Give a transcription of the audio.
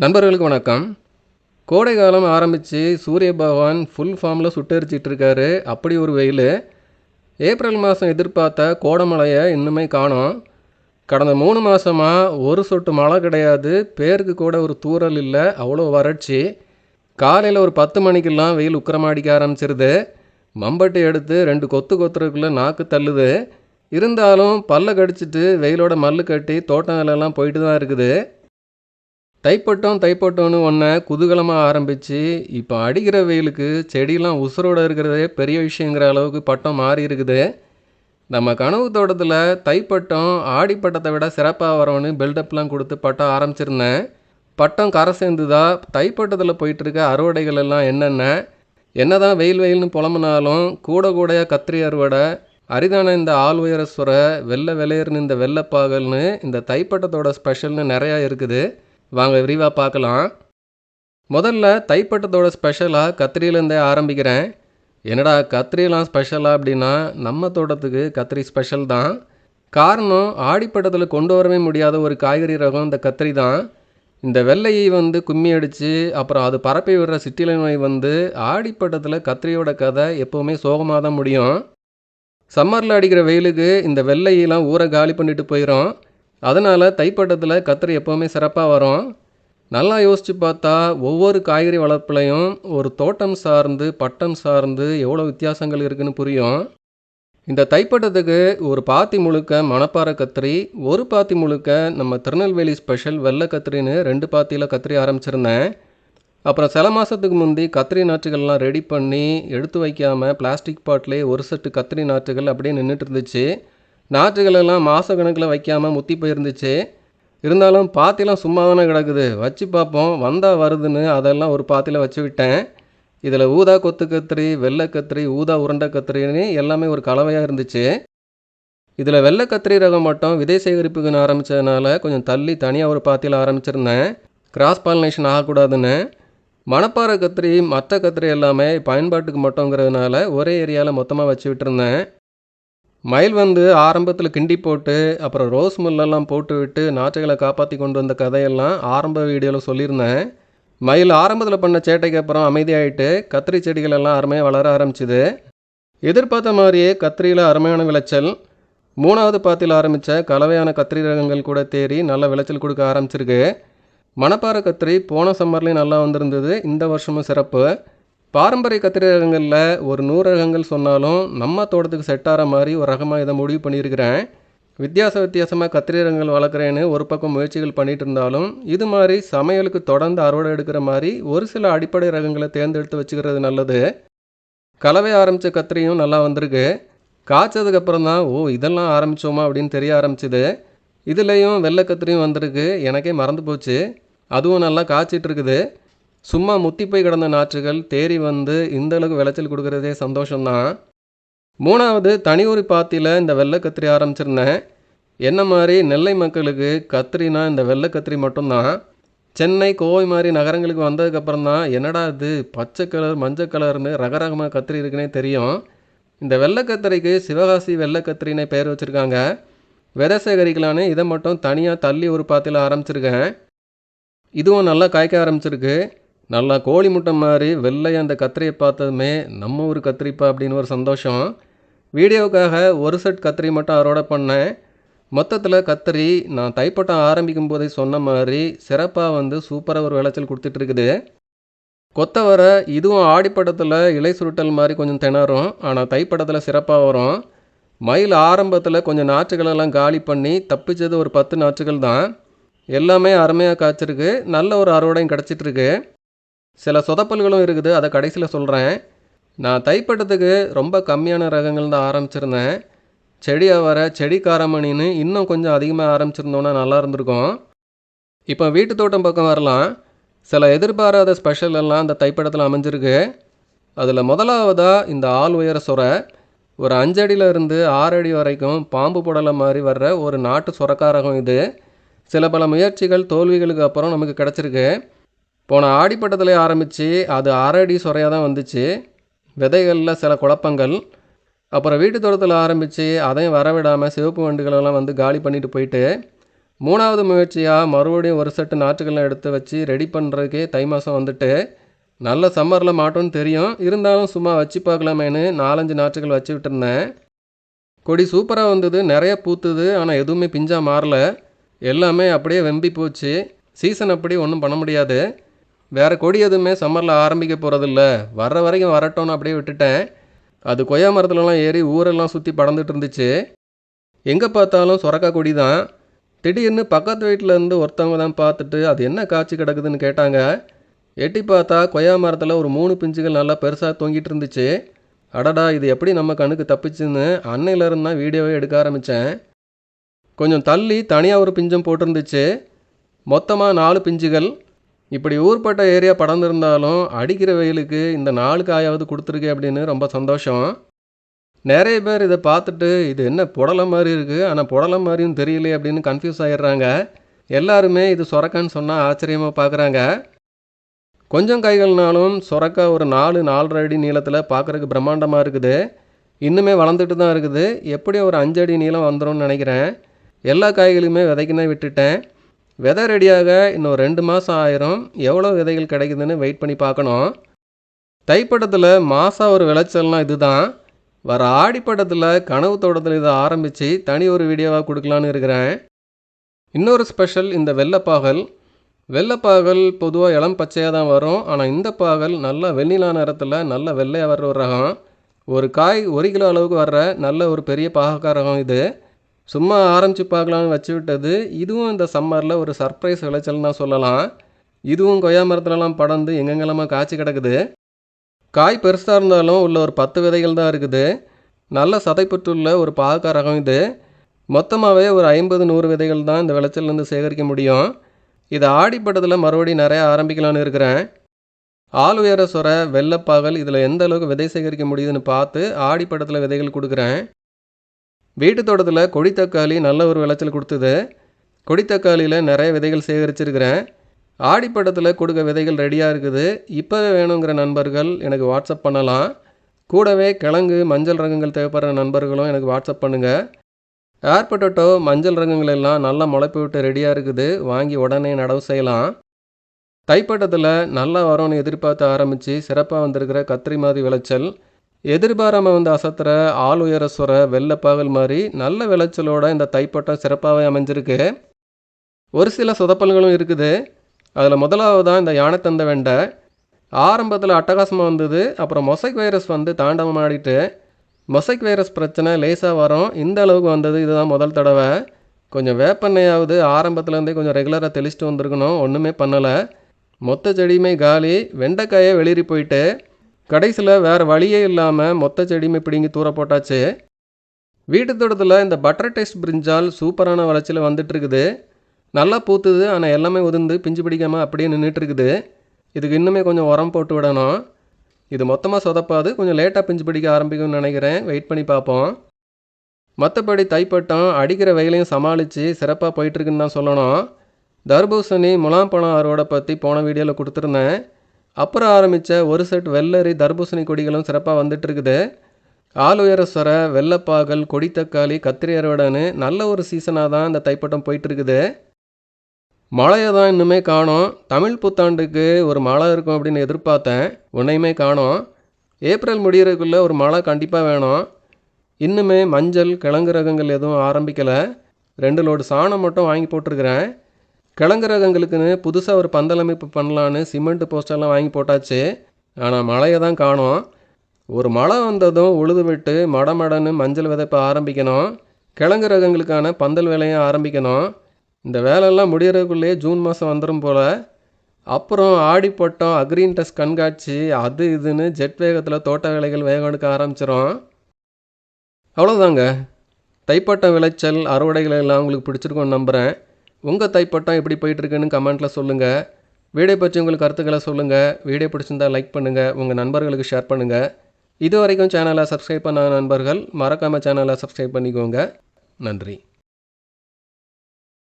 நண்பர்களுக்கு வணக்கம். கோடை காலம் ஆரம்பித்து சூரிய பகவான் ஃபுல் ஃபார்மில் சுட்டெரிச்சிட்டு இருக்காரு. அப்படி ஒரு வெயில். ஏப்ரல் மாதம் எதிர்பார்த்த கோடமழையை இன்னுமே காணோம். கடந்த 3 மாதமாக ஒரு சொட்டு மழை கிடையாது. பேருக்கு கூட ஒரு தூறல் இல்லை. அவ்வளோ வறட்சி. காலையில் ஒரு 10 மணிக்கெல்லாம் வெயில் உக்கிரமாடிக்க ஆரம்பிச்சிருது. மம்பட்டி எடுத்து 2 கொத்து கொத்துறதுக்குள்ளே நாக்கு தள்ளுது. இருந்தாலும் பல்ல கடிச்சிட்டு வெயிலோட மல்லு கட்டி தோட்டம் வேலையெல்லாம் போயிட்டு தான் இருக்குது. தைப்பட்டோன்னு ஒன்றை குதூகலமாக ஆரம்பித்து இப்போ அடிக்கிற வெயிலுக்கு செடியெலாம் உசுரோடு இருக்கிறதே பெரிய விஷயங்கிற அளவுக்கு பட்டம் மாறி இருக்குது. நம்ம கனவு தோட்டத்தில் தைப்பட்டம் ஆடிப்பட்டத்தை விட சிறப்பாக வரோன்னு பில்டப்லாம் கொடுத்து பட்டம் ஆரம்பிச்சிருந்தேன். பட்டம் கரை சேர்ந்துதா? தைப்பட்டத்தில் போயிட்டுருக்க அறுவடைகள் எல்லாம் என்ன தான் வெயில்னு புலம்புனாலும் கூடையாக கத்திரி அறுவடை, அரிதான இந்த ஆள் உயர சுரை, வெள்ளை வெளியேறுன்னு இந்த வெள்ளைப்பாகல்னு இந்த தைப்பட்டத்தோட ஸ்பெஷல்னு நிறையா இருக்குது. வாங்க விரிவாக பார்க்கலாம். முதல்ல தைப்பட்டத்தோட ஸ்பெஷலாக கத்திரியிலேருந்தே ஆரம்பிக்கிறேன். என்னடா கத்திரியெல்லாம் ஸ்பெஷலாக அப்படின்னா, நம்ம தோட்டத்துக்கு கத்திரி ஸ்பெஷல் தான். காரணம், ஆடிப்பட்டத்தில் கொண்டு வரவே முடியாத ஒரு காய்கறி ரகம் இந்த கத்திரி தான். இந்த வெள்ளையை கும்மி அடித்து அப்புறம் அது பரப்பி விடுற சிட்டிலை நோய் ஆடிப்பட்டத்தில் கத்திரியோட கதை எப்போவுமே சோகமாக தான் முடியும். சம்மரில் அடிக்கிற வெயிலுக்கு இந்த வெள்ளையெல்லாம் ஊரை காலி பண்ணிட்டு போயிடும். அதனால் தைப்பட்டத்தில் கத்திரி எப்போவுமே சிறப்பாக வரும். நல்லா யோசித்து பார்த்தா ஒவ்வொரு காய்கறி வளர்ப்புலையும் ஒரு தோட்டம் சார்ந்து பட்டம் சார்ந்து எவ்வளோ வித்தியாசங்கள் இருக்குதுன்னு புரியும். இந்த தைப்பட்டத்துக்கு ஒரு பாத்தி முழுக்க மணப்பாறை கத்திரி, ஒரு பாத்தி முழுக்க நம்ம திருநெல்வேலி ஸ்பெஷல் வெள்ளை கத்திரின்னு 2 பாத்தியில் கத்திரி ஆரம்பிச்சிருந்தேன். அப்புறம் சில மாதத்துக்கு முந்தி கத்திரி நாற்றுகள்லாம் ரெடி பண்ணி எடுத்து வைக்காமல் பிளாஸ்டிக் பாட்டிலே ஒரு செட்டு கத்திரி நாற்றுகள் அப்படியே நின்றுட்டு இருந்துச்சு. நாற்றுகளெல்லாம் மாத கணக்கில் வைக்காமல் முத்தி போயிருந்துச்சு. இருந்தாலும் பாத்திலாம் சும்மா தானே கிடக்குது, வச்சு பார்ப்போம் வந்தால் வருதுன்னு அதெல்லாம் ஒரு பாத்தியில் வச்சு விட்டேன். இதில் ஊதா கொத்து கத்திரி, வெள்ளை கத்திரி, ஊதா உருண்டை கத்திரின்னு எல்லாமே ஒரு கலவையாக இருந்துச்சு. இதில் வெள்ளை கத்திரி ரகம் மட்டும் விதை சேகரிப்புக்குன்னு ஆரம்பித்ததுனால கொஞ்சம் தள்ளி தனியாக ஒரு பாத்தியில் ஆரம்பிச்சிருந்தேன், கிராஸ் பாலினேஷன் ஆகக்கூடாதுன்னு. மணப்பாறை கத்திரி மற்ற கத்திரி எல்லாமே பயன்பாட்டுக்கு மட்டுங்கிறதுனால ஒரே ஏரியாவில் மொத்தமாக வச்சு விட்டுருந்தேன். மயில் ஆரம்பத்தில் கிண்டி போட்டு அப்புறம் ரோஸ் முள்ளெல்லாம் போட்டு விட்டு நாற்றுகளை காப்பாற்றி கொண்டு வந்த கதையெல்லாம் ஆரம்ப வீடியோவில் சொல்லியிருந்தேன். மயில் ஆரம்பத்தில் பண்ண சேட்டைக்கு அப்புறம் அமைதியாகிட்டு கத்திரி செடிகள் எல்லாம் அருமையாக வளர ஆரம்பிச்சுது. எதிர்பார்த்த மாதிரியே கத்திரியில் அருமையான விளைச்சல். 3வது பாத்தியில் ஆரம்பித்த கலவையான கத்திரி ரகங்கள் கூட தேறி நல்ல விளைச்சல் கொடுக்க ஆரம்பிச்சிருக்கு. மணப்பாறை கத்திரி போன சம்மர்லேயும் நல்லா வந்திருந்தது. இந்த வருஷமும் சிறப்பு. பாரம்பரிய கத்திரி ரகங்களில் ஒரு 100 ரகங்கள் சொன்னாலும் நம்ம தோட்டத்துக்கு செட் ஆகிற மாதிரி ஒரு ரகமாக இதை முடிவு பண்ணியிருக்கிறேன். வித்தியாசமாக கத்திரி ரகங்கள் வளர்க்குறேன்னு ஒரு பக்கம் முயற்சிகள் பண்ணிகிட்டு இருந்தாலும் இது மாதிரி சமையலுக்கு தொடர்ந்து அறுவடை எடுக்கிற மாதிரி ஒரு சில அடிப்படை ரகங்களை தேர்ந்தெடுத்து வச்சுக்கிறது நல்லது. கலவை ஆரம்பித்த கத்திரியும் நல்லா வந்திருக்கு. காய்ச்சதுக்கப்புறம் தான் இதெல்லாம் ஆரம்பித்தோமா அப்படின்னு தெரிய ஆரம்பிச்சுது. இதுலேயும் வெள்ளை கத்திரியும் வந்திருக்கு. எனக்கே மறந்து போச்சு. அதுவும் நல்லா காய்ச்சிட்டு இருக்குது. சும்மா முத்தி போய் கிடந்த நாற்றுகள் தேறி இந்தளவுக்கு விளைச்சல் கொடுக்குறதே சந்தோஷம்தான். 3வது தனி ஒரு பாத்தியில் இந்த வெள்ளை கத்திரி ஆரம்பிச்சிருந்தேன். என்ன மாதிரி நெல்லை மக்களுக்கு கத்திரினா இந்த வெள்ளை கத்திரி மட்டும்தான். சென்னை, கோவை மாதிரி நகரங்களுக்கு வந்ததுக்கப்புறம் தான் என்னடா இது பச்சை கலர் மஞ்சள் கலர்னு ரகரகமாக கத்திரி இருக்குன்னே தெரியும். இந்த வெள்ளை கத்திரிக்கு சிவகாசி வெள்ளை கத்திரினே பேர் வச்சுருக்காங்க. விதை சேகரிக்கலான்னு இதை மட்டும் தனியாக தள்ளி ஒரு பாத்தியில் ஆரம்பிச்சிருக்கேன். இதுவும் நல்லா காய்க்க ஆரம்பிச்சிருக்கு. நல்லா கோழி முட்டை மாதிரி வெள்ளை அந்த கத்திரியை பார்த்ததுமே நம்ம ஊர் கத்திரிப்பா அப்படின்னு ஒரு சந்தோஷம். வீடியோவுக்காக ஒரு செட் கத்திரி மட்டும் அறுவடை பண்ணேன். மொத்தத்தில் கத்திரி நான் தைப்பட்டம் ஆரம்பிக்கும் போதே சொன்ன மாதிரி சிறப்பாக சூப்பராக ஒரு விளைச்சல் கொடுத்துட்ருக்குது. கொத்தவரை இதுவும் ஆடிப்பட்டத்தில் இலை சுருட்டல் மாதிரி கொஞ்சம் திணறும், ஆனால் தைப்பட்டத்தில் சிறப்பாக வரும். மயில் ஆரம்பத்தில் கொஞ்சம் நாற்றுகளெல்லாம் காலி பண்ணி தப்பிச்சது ஒரு 10 நாற்றுகள் தான். எல்லாமே அருமையாக காய்ச்சிருக்கு. நல்ல ஒரு அறுவடையும் கிடச்சிட்ருக்கு. சில சொதப்பல்களும் இருக்குது, அதை கடைசியில் சொல்கிறேன். நான் தைப்பட்டத்துக்கு ரொம்ப கம்மியான ரகங்கள் தான் ஆரம்பிச்சிருந்தேன். செடி அவரை, செடி காரமணின்னு இன்னும் கொஞ்சம் அதிகமாக ஆரம்பிச்சிருந்தோன்னா நல்லா இருந்திருக்கும். இப்போ வீட்டு தோட்டம் பக்கம் வரலாம். சில எதிர்பாராத ஸ்பெஷல் எல்லாம் இந்த தைப்பட்டத்தில் அமைஞ்சிருக்கு. அதில் முதலாவதாக இந்த ஆள் உயர சுரை. ஒரு 5 அடியிலிருந்து 6 அடி வரைக்கும் பாம்பு புடலை மாதிரி வர்ற ஒரு நாட்டு சுரக்கா ரகம் இது. சில பல முயற்சிகள் தோல்விகளுக்கு அப்புறம் நமக்கு கிடச்சிருக்கு. போன ஆடிப்பட்டத்திலே ஆரம்பித்து அது 1/2 அடி சுரையாக தான் வந்துச்சு. விதைகளில் சில குழப்பங்கள். அப்புறம் வீட்டு தோட்டத்தில் ஆரம்பித்து அதையும் வரவிடாமல் சிவப்பு வண்டுகளெல்லாம் காலி பண்ணிட்டு போயிட்டு மூணாவது முயற்சியாக மறுபடியும் ஒரு செட்டு நாற்றுக்கள்லாம் எடுத்து வச்சு ரெடி பண்ணுறதுக்கே தை மாதம் வந்துட்டு நல்ல சம்மரில் மாட்டோன்னு தெரியும், இருந்தாலும் சும்மா வச்சு பார்க்கலாமேன்னு 4-5 நாற்றுகள் வச்சு விட்டுருந்தேன். கொடி சூப்பராக வந்தது, நிறைய பூத்துது. ஆனால் எதுவுமே பிஞ்சாக மாறல, எல்லாமே அப்படியே வெம்பி போச்சு. சீசன் அப்படி ஒன்றும் பண்ண முடியாது. வேறு கொடி எதுவுமே சம்மரில் ஆரம்பிக்க போகிறதில்ல, வர்ற வரைக்கும் வரட்டோன்னு அப்படியே விட்டுட்டேன். அது கொய்யா மரத்துலலாம் ஏறி ஊரெல்லாம் சுற்றி படர்ந்துட்டு இருந்துச்சு. எங்கே பார்த்தாலும் சொரக்காய் கொடி தான். திடீர்னு பக்கத்து வீட்டிலேருந்து ஒருத்தவங்க தான் பார்த்துட்டு அது என்ன காய்ச்சி கிடக்குதுன்னு கேட்டாங்க. எட்டி பார்த்தா கொய்யா மரத்தில் ஒரு 3 பிஞ்சுகள் நல்லா பெருசாக தொங்கிட்டு இருந்துச்சு. அடடா, இது எப்படி நம்ம கண்ணுக்கு தப்பிச்சுன்னு அன்னையிலேருந்து தான் வீடியோவே எடுக்க ஆரம்பித்தேன். கொஞ்சம் தள்ளி தனியாக ஒரு பிஞ்சும் போட்டிருந்துச்சு. மொத்தமாக 4 பிஞ்சுகள். இப்படி ஊர்பட்ட ஏரியா படர்ந்துருந்தாலும் அடிக்கிற வெயிலுக்கு இந்த 4 காயாவது கொடுத்துருக்கே அப்படின்னு ரொம்ப சந்தோஷம். நிறைய பேர் இதை பார்த்துட்டு இது என்ன புடலை மாதிரி இருக்குது, ஆனால் புடலை மாதிரியும் தெரியலையே அப்படின்னு கன்ஃபியூஸ் ஆகிடுறாங்க. எல்லாருமே இது சொரக்கான்னு சொன்னால் ஆச்சரியமாக பார்க்குறாங்க. கொஞ்சம் கைகள்னாலும் சொரக்காய் ஒரு 4-4.5 அடி நீளத்தில் பார்க்குறதுக்கு பிரம்மாண்டமாக இருக்குது. இன்னுமே வளர்ந்துட்டு தான் இருக்குது. எப்படியும் ஒரு 5 அடி நீளம் வந்துடும்னு நினைக்கிறேன். எல்லா காய்களையுமே விதைக்குன்னே விட்டுட்டேன். விதை ரெடியாக இன்னும் 2 மாதம் ஆயிரும். எவ்வளோ விதைகள் கிடைக்குதுன்னு வெயிட் பண்ணி பார்க்கணும். தைப்பட்டத்தில் மாதம் ஒரு விளைச்சல்னால் இது தான். வர ஆடிப்பட்டத்தில் கனவு தோட்டத்தில் இதை ஆரம்பித்து தனி ஒரு வீடியோவாக கொடுக்கலான்னு இருக்கிறேன். இன்னொரு ஸ்பெஷல் இந்த வெள்ளைப்பாகல். வெள்ளைப்பாகல் பொதுவாக இளம் பச்சையாக தான் வரும், ஆனால் இந்த பாகல் நல்லா வெண்ணிலா நேரத்தில் நல்ல வெள்ளையாக வர்ற ஒரு ரகம். ஒரு காய் 1 கிலோ அளவுக்கு வர்ற நல்ல ஒரு பெரிய பாகக்காய் ரகம் இது. சும்மா ஆரம்பித்து பார்க்கலான்னு வச்சு விட்டது. இதுவும் இந்த சம்மரில் ஒரு சர்ப்ரைஸ் விளைச்சல்னு தான் சொல்லலாம். இதுவும் கொய்யா மரத்துலலாம் படர்ந்து எங்கெங்கெல்லாமா காய்ச்சி கிடக்குது. காய் பெருசாக இருந்தாலும் உள்ள ஒரு 10 விதைகள் தான் இருக்குது. நல்ல சதைப்பற்றுள்ள ஒரு பாகக்காய் ரகம் இது. மொத்தமாகவே ஒரு 50-100 விதைகள் தான் இந்த விளைச்சல்லேருந்து சேகரிக்க முடியும். இதை ஆடிப்பட்டத்தில் மறுபடியும் நிறையா ஆரம்பிக்கலான்னு இருக்கிறேன். ஆள் உயர சொர வெள்ளைப்பாகல் இதில் எந்த அளவுக்கு விதை சேகரிக்க முடியுதுன்னு பார்த்து ஆடிப்பட்டத்தில் விதைகள் கொடுக்குறேன். வீட்டு தோட்டத்தில் கொடித்தக்காளி நல்ல ஒரு விளைச்சல் கொடுத்தது. கொடித்தக்காளியில் நிறைய விதைகள் சேகரிச்சிருக்கிறேன். ஆடிப்பட்டத்தில் கொடுக்க விதைகள் ரெடியாக இருக்குது. இப்போவே வேணுங்கிற நண்பர்கள் எனக்கு வாட்ஸ்அப் பண்ணலாம். கூடவே கிழங்கு மஞ்சள் ரகங்கள் தேவைப்படுற நண்பர்களும் எனக்கு வாட்ஸ்அப் பண்ணுங்கள். ஏர் பொட்டேட்டோ மஞ்சள் ரகங்கள் எல்லாம் நல்லா முளைப்பு விட்டு ரெடியாக இருக்குது. வாங்கி உடனே நடவு செய்யலாம். தைப்பட்டத்தில் நல்லா வரும்னு எதிர்பார்த்து ஆரம்பித்து சிறப்பாக வந்திருக்கிற கத்திரி மாதிரி விளைச்சல், எதிர்பாராமல் வந்து அசத்துற ஆள் உயர சொர வெள்ளைப்பாகல் மாதிரி நல்ல விளைச்சலோட இந்த தைப்பட்டம் சிறப்பாகவே அமைஞ்சிருக்கு. ஒரு சில சொதப்பல்களும் இருக்குது. அதில் முதலாவதான் இந்த யானைத்தந்த வெண்டை. ஆரம்பத்தில் அட்டகாசமாக வந்தது, அப்புறம் மொசைக் வைரஸ் வந்து தாண்டவம் ஆடிட்டு மொசைக் வைரஸ் பிரச்சனை லேசாக வரும். இந்த அளவுக்கு வந்தது இதுதான் முதல் தடவை. கொஞ்சம் வேப்பெண்ணையாவது ஆரம்பத்துலேருந்தே கொஞ்சம் ரெகுலராக தெளிச்சிட்டு வந்திருக்கணும், ஒன்றுமே பண்ணலை. மொத்த செடியுமே காலி. வெண்டைக்காயே வெளியேறி போயிட்டு கடைசியில் வேறு வழியே இல்லாமல் மொத்த செடியுமே பிடுங்கி தூர போட்டாச்சு. வீட்டு தோட்டத்தில் இந்த பட்டர் டேஸ்ட் பிரிஞ்சால் சூப்பரான வளர்ச்சியில் வந்துட்டுருக்குது. நல்லா பூத்துது, ஆனால் எல்லாமே உதிர்ந்து பிஞ்சு பிடிக்காமல் அப்படியே நின்றுட்டுருக்குது. இதுக்கு இன்னுமே கொஞ்சம் உரம் போட்டு விடணும். இது மொத்தமாக சொதப்பாது, கொஞ்சம் லேட்டாக பிஞ்சு பிடிக்க ஆரம்பிக்கும்னு நினைக்கிறேன். வெயிட் பண்ணி பார்ப்போம். மற்றபடி தைப்பட்டம் அடிக்கிற வெயிலையும் சமாளித்து சிறப்பாக போயிட்டுருக்குன்னு தான் சொல்லணும். தர்பூசணி முலாம்பழம் அறுவடை பற்றி போன வீடியோவில் கொடுத்துருந்தேன். அப்புறம் ஆரம்பித்த ஒரு செட் வெள்ளரி தர்பூசணி கொடிகளும் சிறப்பாக வந்துட்டுருக்குது. ஆள் உயர சொர வெள்ளைப்பாகல் கொடித்தக்காளி கத்திரி அறுவடைன்னு நல்ல ஒரு சீசனாக தான் இந்த தைப்பட்டம் போயிட்டுருக்குது. மழையை தான் இன்னுமே காணோம். தமிழ் புத்தாண்டுக்கு ஒரு மழை இருக்கும் அப்படின்னு எதிர்பார்த்தேன், ஒன்றையுமே காணோம். ஏப்ரல் முடிகிறதுக்குள்ளே ஒரு மழை கண்டிப்பாக வேணும். இன்னுமே மஞ்சள் கிழங்கு ரகங்கள் எதுவும் ஆரம்பிக்கலை. 2 லோடு சாணம் மட்டும் வாங்கி போட்டிருக்கிறேன். கிழங்கு ரகங்களுக்குன்னு புதுசாக ஒரு பந்தல் அமைப்பு பண்ணலான்னு சிமெண்ட் போஸ்டெல்லாம் வாங்கி போட்டாச்சு. ஆனால் மழையை தான் காணோம். ஒரு மழை வந்ததும் உழுது விட்டு மடமடன்னு மஞ்சள் விதைப்ப ஆரம்பிக்கணும். கிழங்கு ரகங்களுக்கான பந்தல் வேலையும் ஆரம்பிக்கணும். இந்த வேலையெல்லாம் முடிகிறதுக்குள்ளேயே ஜூன் மாதம் வந்துடும் போல். அப்புறம் ஆடிப்பட்டம் அக்ரீன் டெஸ்ட் கண்காட்சி அது இதுன்னு ஜெட் வேகத்தில் தோட்ட வேலைகள் வேகம் எடுக்க ஆரம்பிச்சிடும். அவ்வளோதாங்க. தைப்பட்டம் விளைச்சல் அறுவடைகள் எல்லாம் உங்களுக்கு பிடிச்சிருக்கோன்னு நம்புகிறேன். உங்கள் தைப்பட்டம் எப்படி போயிட்டுருக்குன்னு கமெண்ட்டில் சொல்லுங்கள். வீடியோ பற்றி உங்களுக்கு கருத்துக்களை சொல்லுங்கள். வீடியோ பிடிச்சிருந்தால் லைக் பண்ணுங்கள், உங்கள் நண்பர்களுக்கு ஷேர் பண்ணுங்கள். இது வரைக்கும் சேனலை சப்ஸ்கிரைப் பண்ண நண்பர்கள் மறக்காமல் சேனலை சப்ஸ்கிரைப் பண்ணிக்கோங்க. நன்றி.